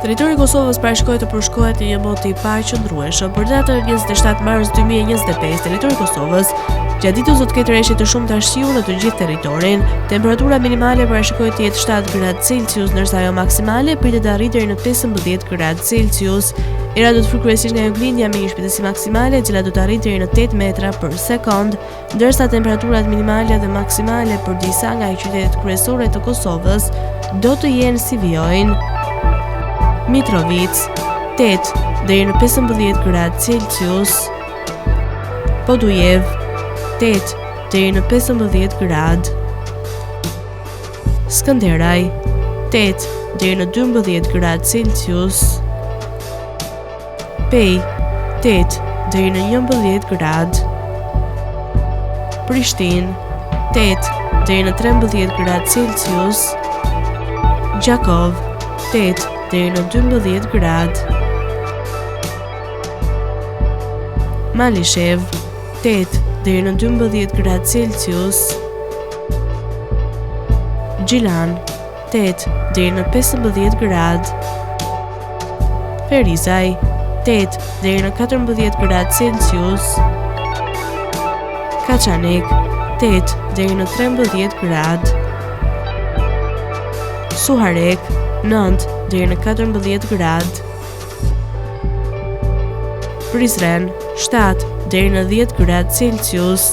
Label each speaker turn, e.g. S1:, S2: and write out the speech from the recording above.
S1: Territori i Kosovës parashikohet të përshkohet në një botë i paqëndrueshëm. Për datën 27 mars 2025, territori i Kosovës gjatë ditës do të ketë rreshje të shumta shiu në të gjithë territorin. Temperatura minimale parashikohet të jetë 7 gradë Celsius, ndërsa ajo maksimale pritet të arrijë deri në 15 gradë Celsius. Era do të fryjë kryesisht nga juglindja me një shpejtësi maksimale e cila do të arrijë deri në 8 metra për sekond, ndërsa temperaturat minimale dhe maksimale për disa nga qytetet kryesore të Kosovës do të jenë si vijojnë: Mitrovica 8 deri në 15 gradë Celsius, Podujev 8 deri në 15 gradë, Skënderaj 8 deri në 12 gradë Celsius, Pej 8 deri në 11 gradë, Prishtinë 8 deri në 13 gradë Celsius, Gjakov 8 deri në 12 gradë, Malishev 8 deri në 12 gradë Celsius, Gjilan 8 deri në 15 gradë, Ferizaj 8 deri në 14 gradë Celsius, Kaçanik 8 deri në 13 gradë, Suharek 9 deri në 14 gradë, Prizren 7 deri në 10 gradë Celsius,